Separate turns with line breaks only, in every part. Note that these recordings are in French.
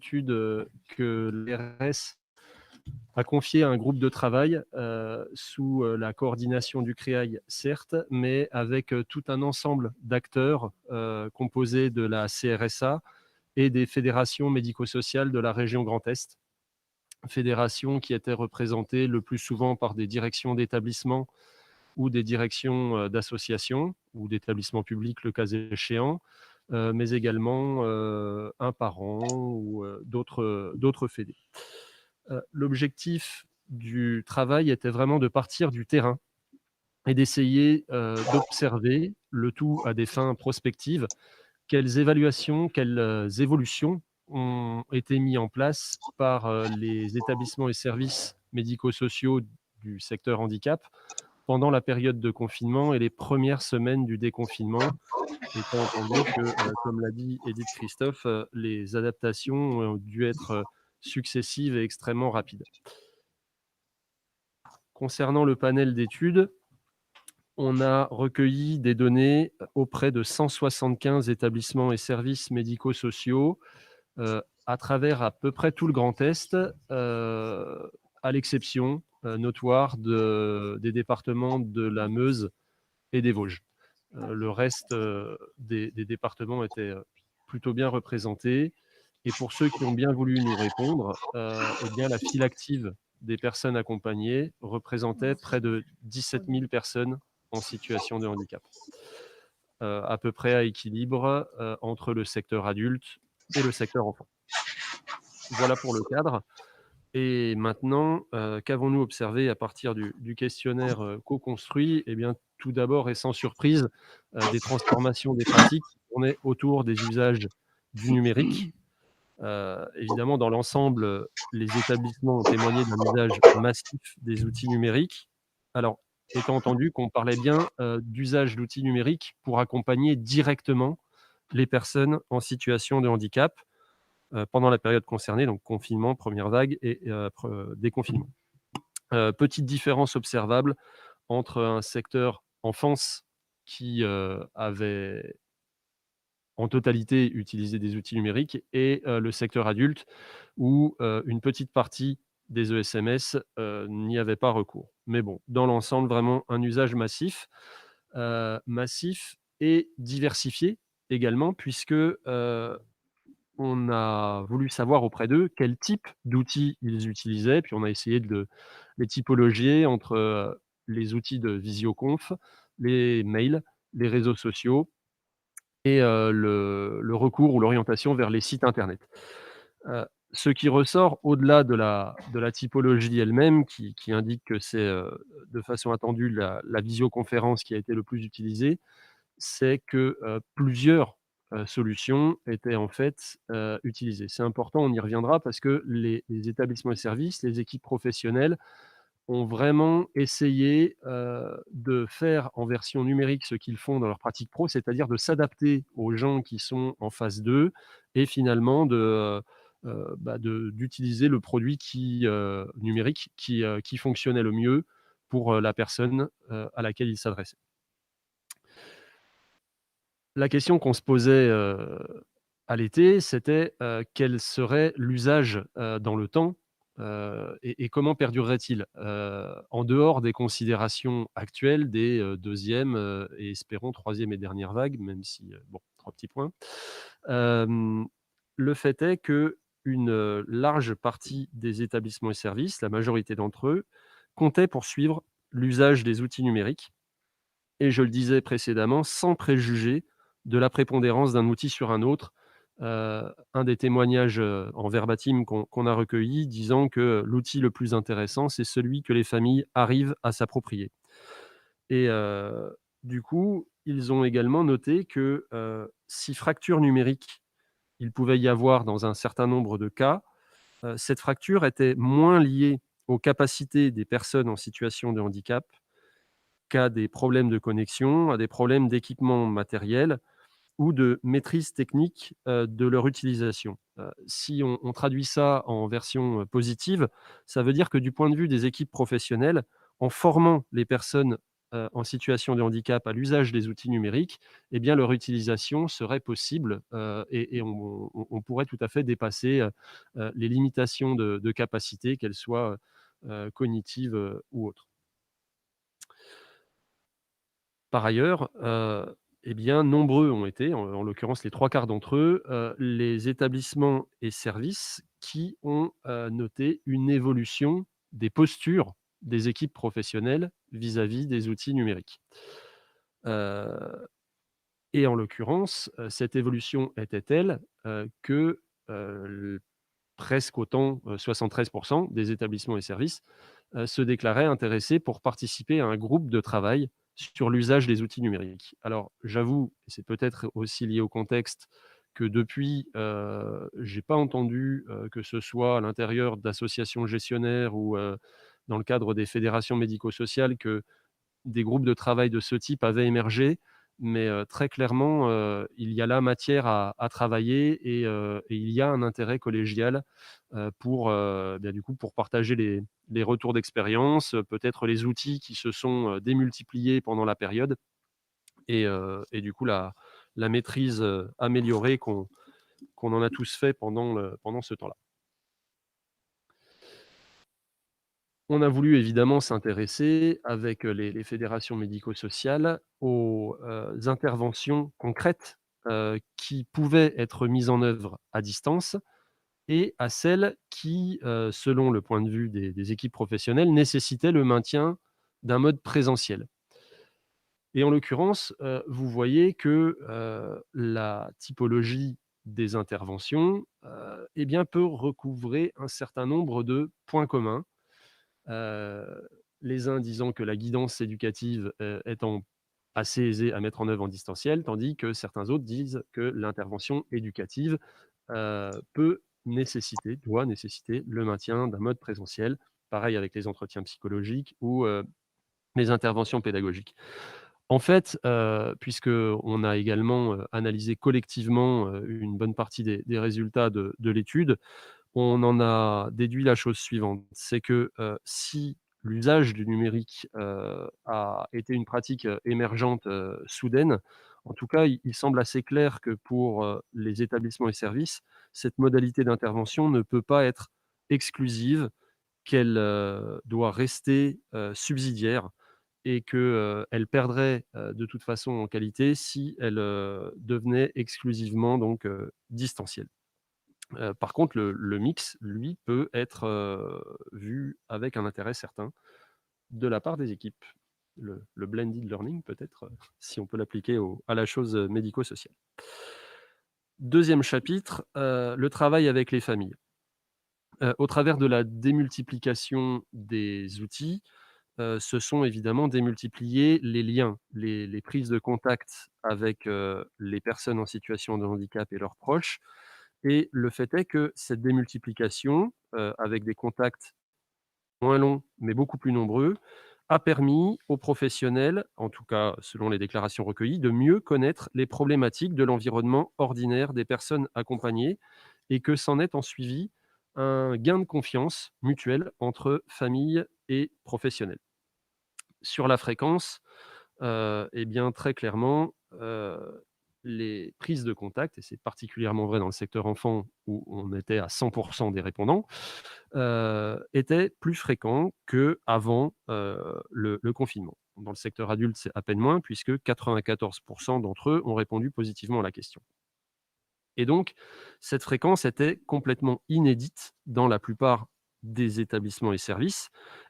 étude que l'ARS a confiée à un groupe de travail sous la coordination du CREAI, certes, mais avec tout un ensemble d'acteurs composés de la CRSA et des fédérations médico-sociales de la région Grand Est. Fédérations qui étaient représentées le plus souvent par des directions d'établissements ou des directions d'associations ou d'établissements publics, le cas échéant, mais également un parent ou d'autres fédés. L'objectif du travail était vraiment de partir du terrain et d'essayer d'observer, le tout à des fins prospectives, quelles évaluations, quelles évolutions ont été mis en place par les établissements et services médico-sociaux du secteur handicap pendant la période de confinement et les premières semaines du déconfinement, étant entendu que, comme l'a dit Édith Christophe, les adaptations ont dû être successives et extrêmement rapides. Concernant le panel d'études, on a recueilli des données auprès de 175 établissements et services médico-sociaux à travers à peu près tout le Grand Est, à l'exception notoire des départements de la Meuse et des Vosges. Le reste des départements étaient plutôt bien représentés. Et pour ceux qui ont bien voulu nous répondre, eh bien, la file active des personnes accompagnées représentait près de 17 000 personnes en situation de handicap, à peu près à équilibre entre le secteur adulte et le secteur enfant. Voilà pour le cadre. Et maintenant, qu'avons-nous observé à partir du questionnaire co-construit? Eh bien, tout d'abord et sans surprise, des transformations des pratiques qui tournaient autour des usages du numérique. Évidemment, dans l'ensemble, les établissements ont témoigné d'un usage massif des outils numériques. Alors, étant entendu qu'on parlait bien d'usage d'outils numériques pour accompagner directement les personnes en situation de handicap pendant la période concernée, donc confinement, première vague et déconfinement. Petite différence observable entre un secteur enfance qui avait en totalité utilisé des outils numériques et le secteur adulte où une petite partie des ESMS n'y avait pas recours. Mais bon, dans l'ensemble, vraiment un usage massif et diversifié également, puisque on a voulu savoir auprès d'eux quel type d'outils ils utilisaient, puis on a essayé de les typologier entre les outils de visioconf, les mails, les réseaux sociaux et le recours ou l'orientation vers les sites internet. Ce qui ressort au-delà de la typologie elle-même qui indique que c'est, de façon attendue la visioconférence qui a été le plus utilisée, c'est que, plusieurs, solutions étaient en fait, utilisées. C'est important, on y reviendra parce que les établissements et services, les équipes professionnelles ont vraiment essayé, de faire en version numérique ce qu'ils font dans leur pratique pro, c'est-à-dire de s'adapter aux gens qui sont en face d'eux et finalement d'utiliser le produit numérique qui fonctionnait le mieux pour, la personne, à laquelle ils s'adressaient. La question qu'on se posait, à l'été, c'était, quel serait l'usage, dans le temps, et comment perdurerait-il? En dehors des considérations actuelles des, 2e, et espérons 3e et dernière vague, même si, bon, 3 petits points. Hem, le fait est qu'une, large partie des établissements et services, la majorité d'entre eux, comptaient poursuivre l'usage des outils numériques et je le disais précédemment, sans préjuger de la prépondérance d'un outil sur un autre. Un des témoignages, en verbatim qu'on a recueillis disant que l'outil le plus intéressant, c'est celui que les familles arrivent à s'approprier et du coup, ils ont également noté que, si fracture numérique il pouvait y avoir dans un certain nombre de cas, cette fracture était moins liée aux capacités des personnes en situation de handicap qu'à des problèmes de connexion, à des problèmes d'équipement matériel ou de maîtrise technique, de leur utilisation. Si on traduit ça en version, positive, ça veut dire que du point de vue des équipes professionnelles, en formant les personnes, en situation de handicap à l'usage des outils numériques, eh bien leur utilisation serait possible, et on pourrait tout à fait dépasser, les limitations de capacité, qu'elles soient, cognitives, ou autres. Par ailleurs, eh bien, nombreux ont été, en l'occurrence les 3/4 d'entre eux, les établissements et services qui ont, noté une évolution des postures des équipes professionnelles vis-à-vis des outils numériques. Heu et en l'occurrence, cette évolution était telle, que, l presque autant, 73 des établissements et services, se déclaraient intéressés pour participer à un groupe de travail sur l'usage des outils numériques. Alors j'avoue, et c'est peut-être aussi lié au contexte, que depuis, j'ai pas entendu, que ce soit à l'intérieur d'associations gestionnaires ou, dans le cadre des fédérations médico-sociales, que des groupes de travail de ce type avaient émergé, mais très clairement, il y a là matière à travailler, et il y a un intérêt collégial, pour, du coup, pour partager les retours d'expérience, peut-être les outils qui se sont, démultipliés pendant la période, et du coup la maîtrise, améliorée qu'on en a tous fait pendant ce temps-là. On a voulu évidemment s'intéresser avec, les fédérations médico-sociales aux, interventions concrètes, qui pouvaient être mises en œuvre à distance, et à celles qui, selon le point de vue des équipes professionnelles, nécessitaient le maintien d'un mode présentiel. Et en l'occurrence, vous voyez que, la typologie des interventions, eh bien, peut recouvrer un certain nombre de points communs. Heu, les uns disant que la guidance éducative, étant assez aisée à mettre en œuvre en distanciel, tandis que certains autres disent que l'intervention éducative, doit nécessiter le maintien d'un mode présentiel. Pareil avec les entretiens psychologiques ou, les interventions pédagogiques. En fait, puisqu'on a également, analysé collectivement, une bonne partie des résultats de l'étude, on en a déduit la chose suivante, c'est que, si l'usage du numérique, a été une pratique, émergente, soudaine, en tout cas, il semble assez clair que pour, les établissements et services, cette modalité d'intervention ne peut pas être exclusive, qu'elle, doit rester, subsidiaire, et que, elle perdrait, de toute façon en qualité si elle, devenait exclusivement donc, distancielle. Par contre, le mix, lui, peut être, vu avec un intérêt certain de la part des équipes. Le blended learning peut-être, si on peut l'appliquer à la chose, médico-sociale. 2e chapitre, le travail avec les familles. Au travers de la démultiplication des outils, se sont évidemment démultipliés les liens, les prises de contact avec, les personnes en situation de handicap et leurs proches. Et le fait est que cette démultiplication, avec des contacts moins longs, mais beaucoup plus nombreux, a permis aux professionnels, en tout cas selon les déclarations recueillies, de mieux connaître les problématiques de l'environnement ordinaire des personnes accompagnées, et que s'en est ensuivi un gain de confiance mutuel entre familles et professionnels. Sur la fréquence, et bien, très clairement, les prises de contact, et c'est particulièrement vrai dans le secteur enfant où on était à 100 des répondants, étaient plus fréquents qu'avant, le confinement. Dans le secteur adulte, c'est à peine moins puisque 94 d'entre eux ont répondu positivement à la question. Et donc cette fréquence était complètement inédite dans la plupart des établissements et services,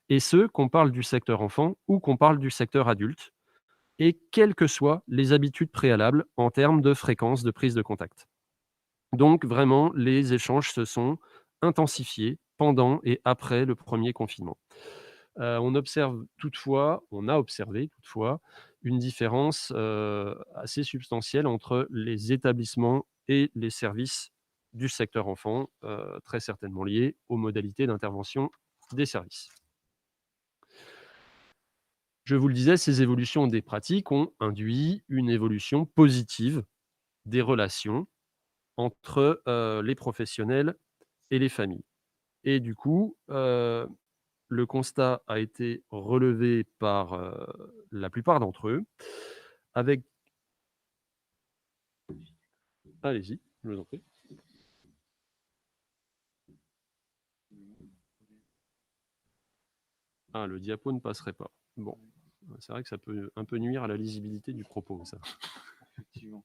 et ce, qu'on parle du secteur enfant ou qu'on parle du secteur adulte, et quelles que soient les habitudes préalables en termes de fréquence de prise de contact. Donc vraiment, les échanges se sont intensifiés pendant et après le premier confinement. On a observé toutefois une différence, assez substantielle entre les établissements et les services du secteur enfant, très certainement liée aux modalités d'intervention des services. Je vous le disais, ces évolutions des pratiques ont induit une évolution positive des relations entre, les professionnels et les familles. Et du coup, le constat a été relevé par la plupart d'entre eux, avec... Allez-y, je vous en prie. Ah, le diapo ne passerait pas. Bon, c'est vrai que ça peut un peu nuire à la lisibilité du propos, ça.
Effectivement.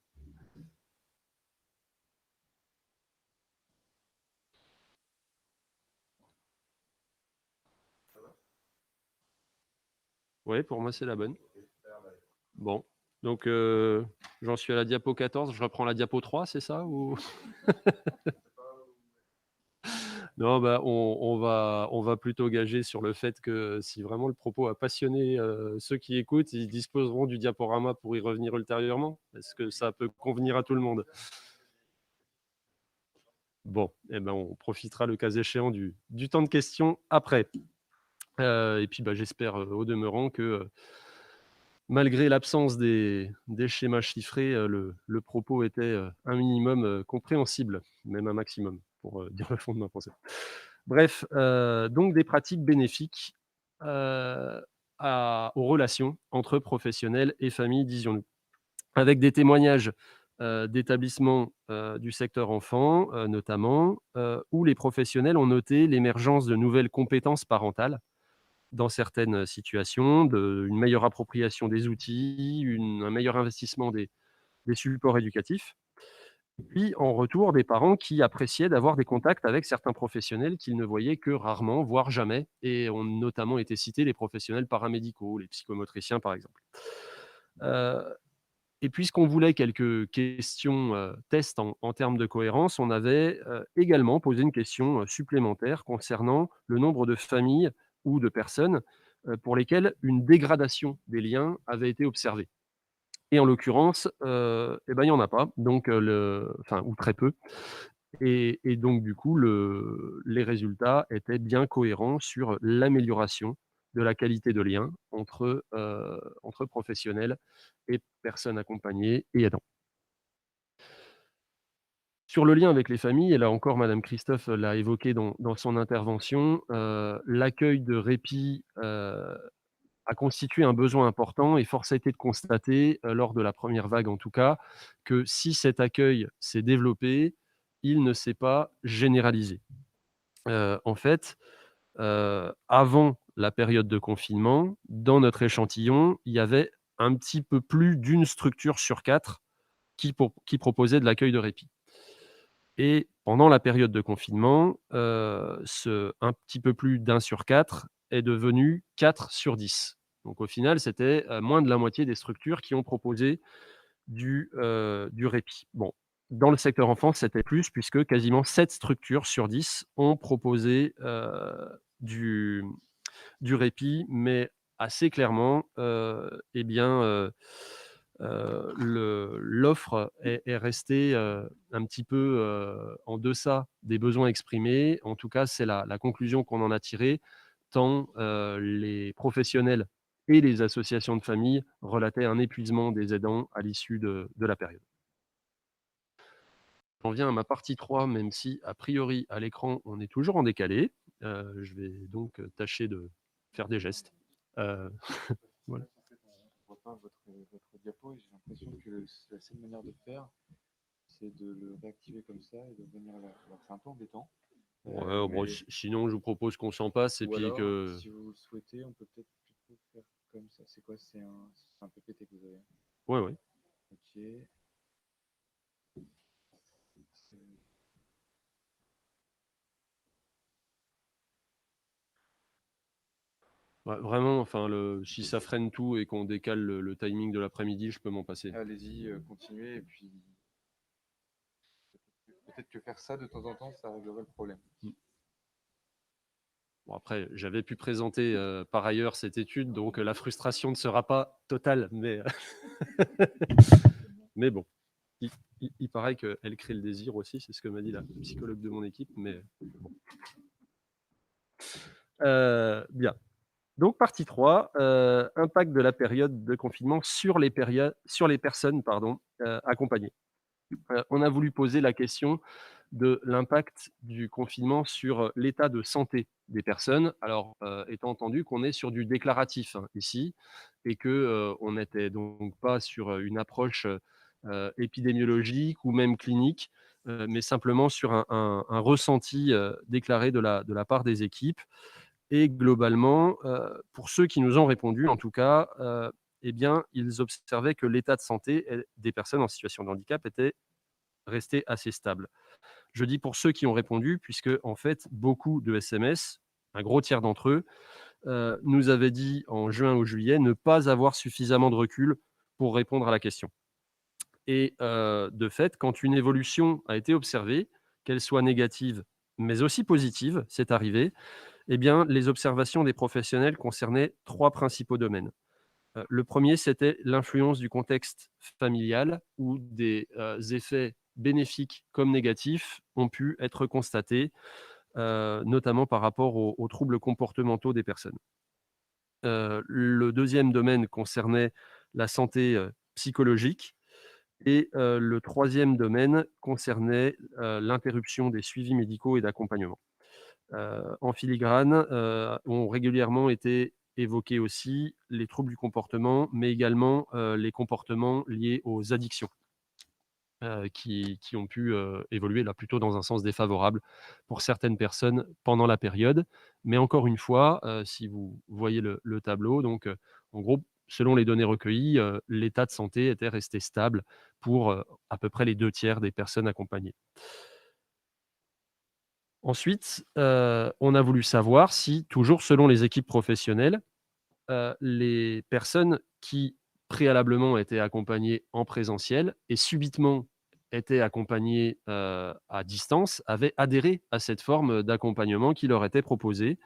Oui, pour moi, c'est la bonne. Bon, donc j'en suis à la diapo 14, je reprends la diapo 3, c'est ça ou... Non, bah, on va plutôt gager sur le fait que si vraiment le propos a passionné ceux qui écoutent, ils disposeront du diaporama pour y revenir ultérieurement. Est-ce que ça peut convenir à tout le monde? Bon, eh ben, on profitera le cas échéant du temps de questions après. Et puis bah, j'espère au demeurant que malgré l'absence des schémas chiffrés, le propos était un minimum compréhensible, même un maximum, pour dire le fond de ma pensée. Bref, donc des pratiques bénéfiques aux relations entre professionnels et familles, disions-nous. Avec des témoignages d'établissements du secteur enfant, notamment, où les professionnels ont noté l'émergence de nouvelles compétences parentales dans certaines situations, une meilleure appropriation des outils, un meilleur investissement des supports éducatifs. Puis, en retour, des parents qui appréciaient d'avoir des contacts avec certains professionnels qu'ils ne voyaient que rarement, voire jamais, et ont notamment été cités les professionnels paramédicaux, les psychomotriciens par exemple. Euh, et puisqu'on voulait quelques questions tests en termes de cohérence, on avait également posé une question supplémentaire concernant le nombre de familles ou de personnes pour lesquelles une dégradation des liens avait été observée. Et en l'occurrence, eh ben, il n'y en a pas, donc, enfin, ou très peu. Et donc, du coup, les résultats étaient bien cohérents sur l'amélioration de la qualité de lien entre professionnels et personnes accompagnées et aidants. Sur le lien avec les familles, et là encore, Madame Christophe l'a évoqué dans son intervention, l'accueil de répit a constitué un besoin important et force a été de constater, lors de la première vague en tout cas, que si cet accueil s'est développé, il ne s'est pas généralisé. En fait, avant la période de confinement, dans notre échantillon, il y avait un petit peu plus d'une structure sur 4 qui proposait de l'accueil de répit. Et pendant la période de confinement, un petit peu plus d'1 sur 4 est devenu 4 sur 10. Donc au final, c'était moins de la moitié des structures qui ont proposé du répit. Bon, dans le secteur enfance, c'était plus puisque quasiment 7 structures sur 10 ont proposé du répit, mais assez clairement, eh bien, l'offre est restée un petit peu en deçà des besoins exprimés. En tout cas, c'est la conclusion qu'on en a tirée, tant les professionnels et les associations de famille relataient un épuisement des aidants à l'issue de la période. J'en viens à ma partie 3, même si, a priori, à l'écran, on est toujours en décalé. Je vais donc tâcher de faire des gestes. Voilà.
En fait, on voit pas votre diapo et j'ai l'impression que la seule manière de faire, c'est de le réactiver comme ça et de venir là. Alors c'est un peu embêtant.
Ouais, bon,
Mais...
sinon, je vous propose qu'on s'en passe et
Ou
puis
alors,
que...
si vous le souhaitez, on peut peut-être plutôt faire comme ça. C'est quoi? C'est un PPT que vous avez.
Ouais, ouais.
Ok.
Ouais, vraiment, enfin, si ça freine tout et qu'on décale le timing de l'après-midi, je peux m'en passer.
Allez-y, continuez et puis peut-être que faire ça de temps en temps, ça réglerait le problème.
Bon, après, j'avais pu présenter par ailleurs cette étude, donc la frustration ne sera pas totale, mais, mais bon, il paraît qu'elle crée le désir aussi, c'est ce que m'a dit la psychologue de mon équipe, mais bon. Bien. Donc, partie 3, impact de la période de confinement sur les personnes accompagnées. On a voulu poser la question de l'impact du confinement sur l'état de santé des personnes. Alors, étant entendu qu'on est sur du déclaratif, hein, ici, et que, on n'était donc pas sur, une approche, épidémiologique ou même clinique, mais simplement sur un ressenti, déclaré de la part des équipes. Et globalement, pour ceux qui nous ont répondu en tout cas, eh bien, ils observaient que l'état de santé des personnes en situation de handicap était resté assez stable. Je dis pour ceux qui ont répondu puisque, en fait, beaucoup de SMS, un gros tiers d'entre eux, nous avaient dit en juin ou juillet ne pas avoir suffisamment de recul pour répondre à la question. Et de fait, quand une évolution a été observée, qu'elle soit négative, mais aussi positive, c'est arrivé, eh bien, les observations des professionnels concernaient 3 principaux domaines. Le premier, c'était l'influence du contexte familial où des, effets bénéfiques comme négatifs ont pu être constatés, notamment par rapport aux troubles comportementaux des personnes. Le deuxième domaine concernait la santé, psychologique et le troisième domaine concernait, l'interruption des suivis médicaux et d'accompagnement. En filigrane, ont régulièrement été évoqués aussi les troubles du comportement, mais également, les comportements liés aux addictions, qui ont pu, évoluer là plutôt dans un sens défavorable pour certaines personnes pendant la période. Mais encore une fois, si vous voyez le tableau, donc, en gros, selon les données recueillies, l'état de santé était resté stable pour, à peu près les 2 tiers des personnes accompagnées. Ensuite, on a voulu savoir si, toujours selon les équipes professionnelles, les personnes qui préalablement étaient accompagnées en présentiel et subitement étaient accompagnées, à distance, avaient adhéré à cette forme d'accompagnement qui leur était proposée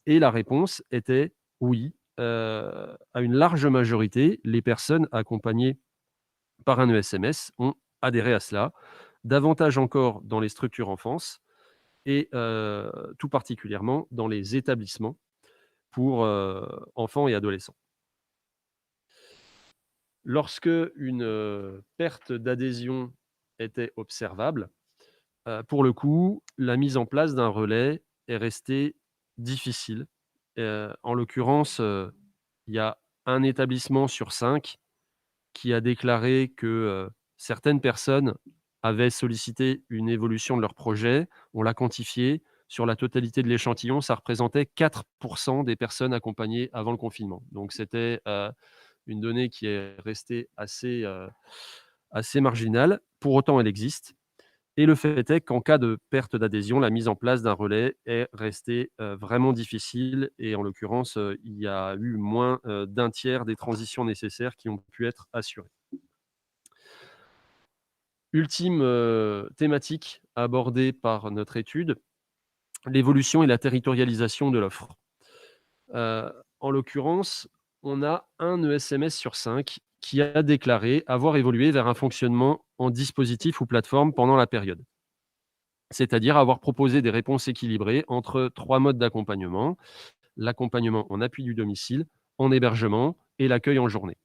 et la réponse était oui. À une large majorité, les personnes accompagnées par un ESMS ont adhéré à cela, davantage encore dans les structures enfance et tout particulièrement dans les établissements pour, enfants et adolescents. Lorsque une, perte d'adhésion était observable, pour le coup, la mise en place d'un relais est restée difficile. En l'occurrence, il y a un établissement sur 5 qui a déclaré que, certaines personnes avaient sollicité une évolution de leur projet. On l'a quantifié. Sur la totalité de l'échantillon, ça représentait 4 des personnes accompagnées avant le confinement. Donc c'était, une donnée qui est restée assez marginale. Pour autant, elle existe et le fait est qu'en cas de perte d'adhésion, la mise en place d'un relais est restée, vraiment difficile et en l'occurrence, il y a eu moins, d'un tiers des transitions nécessaires qui ont pu être assurées. Ultime, thématique abordée par notre étude, l'évolution et la territorialisation de l'offre. En l'occurrence, on a un ESMS sur 5 qui a déclaré avoir évolué vers un fonctionnement en dispositif ou plateforme pendant la période. C'est-à-dire avoir proposé des réponses équilibrées entre 3 modes d'accompagnement: l'accompagnement en appui du domicile, en hébergement et l'accueil en journée.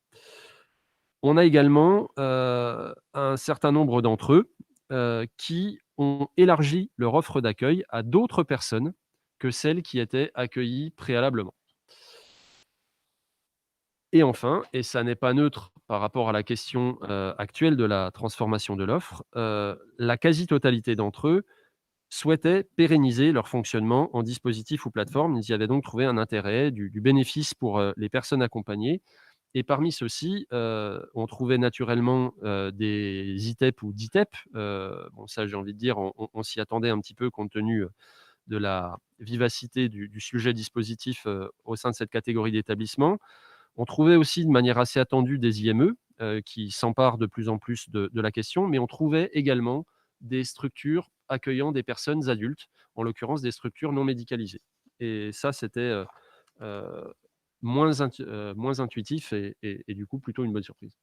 On a également, un certain nombre d'entre eux, qui ont élargi leur offre d'accueil à d'autres personnes que celles qui étaient accueillies préalablement. Et enfin, et ça n'est pas neutre par rapport à la question, actuelle de la transformation de l'offre, la quasi-totalité d'entre eux souhaitaient pérenniser leur fonctionnement en dispositif ou plateforme. Ils y avaient donc trouvé un intérêt, du bénéfice pour, les personnes accompagnées et parmi ceux-ci, on trouvait naturellement, des ITEP ou DITEP. Bon ça, j'ai envie de dire, on s'y attendait un petit peu compte tenu, de la vivacité du sujet dispositif, au sein de cette catégorie d'établissements. On trouvait aussi de manière assez attendue des IME, qui s'emparent de plus en plus de la question, mais on trouvait également des structures accueillant des personnes adultes, en l'occurrence des structures non médicalisées. Et ça, c'était, heu, moins intuitif et du coup plutôt une bonne surprise.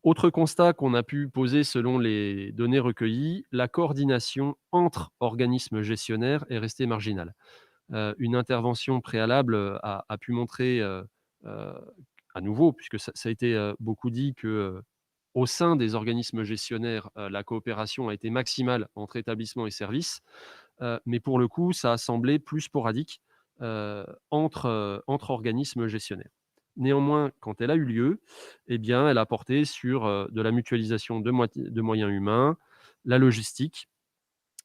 Autre constat qu'on a pu poser selon les données recueillies, la coordination entre organismes gestionnaires est restée marginale. Une intervention préalable, a pu montrer, heu, à nouveau, puisque ça a été, beaucoup dit que, au sein des organismes gestionnaires, la coopération a été maximale entre établissements et services, mais pour le coup, ça a semblé plus sporadique, entre organismes gestionnaires. Néanmoins, quand elle a eu lieu, eh bien, elle a porté sur, de la mutualisation de moyens humains, la logistique,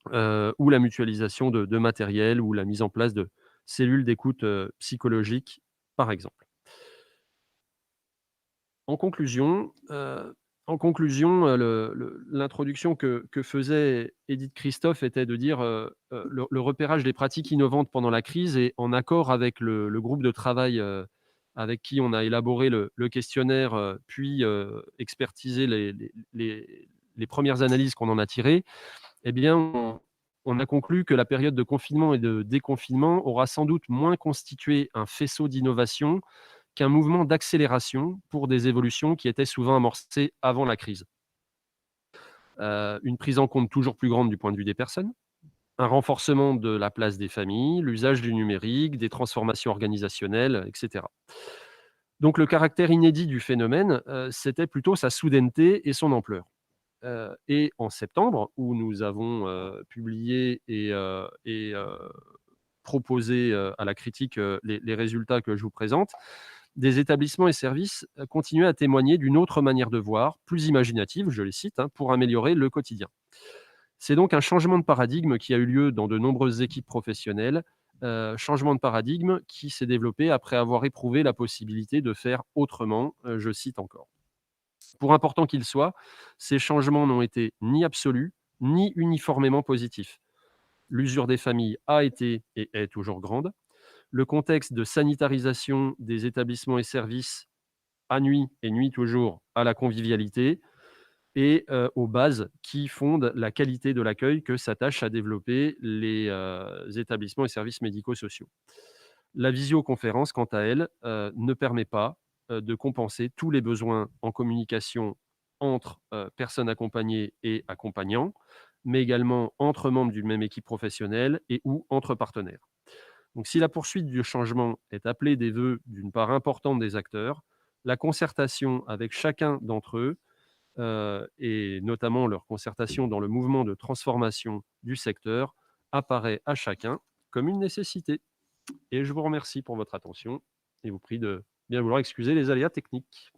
ou la mutualisation de matériel ou la mise en place de cellules d'écoute, psychologique, par exemple. En conclusion, l'introduction que faisait Édith Christophe était de dire, le repérage des pratiques innovantes pendant la crise est en accord avec le groupe de travail, avec qui on a élaboré le questionnaire, puis, expertisé les premières analyses qu'on en a tirées. Eh bien, on a conclu que la période de confinement et de déconfinement aura sans doute moins constitué un faisceau d'innovation qu'un mouvement d'accélération pour des évolutions qui étaient souvent amorcées avant la crise. Une prise en compte toujours plus grande du point de vue des personnes, un renforcement de la place des familles, l'usage du numérique, des transformations organisationnelles, etc. Donc le caractère inédit du phénomène, c'était plutôt sa soudaineté et son ampleur. Et en septembre, où nous avons publié et proposé à la critique les résultats que je vous présente, des établissements et services continuaient à témoigner d'une autre manière de voir, plus imaginative, je les cite, hein, pour améliorer le quotidien. C'est donc un changement de paradigme qui a eu lieu dans de nombreuses équipes professionnelles, changement de paradigme qui s'est développé après avoir éprouvé la possibilité de faire autrement, je cite encore. Pour important qu'ils soient, ces changements n'ont été ni absolus, ni uniformément positifs. L'usure des familles a été et est toujours grande. Le contexte de sanitarisation des établissements et services a nui et nuit toujours à la convivialité et aux bases qui fondent la qualité de l'accueil que s'attachent à développer les établissements et services médico-sociaux. La visioconférence, quant à elle, ne permet pas de compenser tous les besoins en communication entre personnes accompagnées et accompagnants, mais également entre membres d'une même équipe professionnelle et ou entre partenaires. Donc, si la poursuite du changement est appelée des vœux d'une part importante des acteurs, la concertation avec chacun d'entre eux, et notamment leur concertation dans le mouvement de transformation du secteur, apparaît à chacun comme une nécessité. Et je vous remercie pour votre attention et vous prie de bien vouloir excuser les aléas techniques.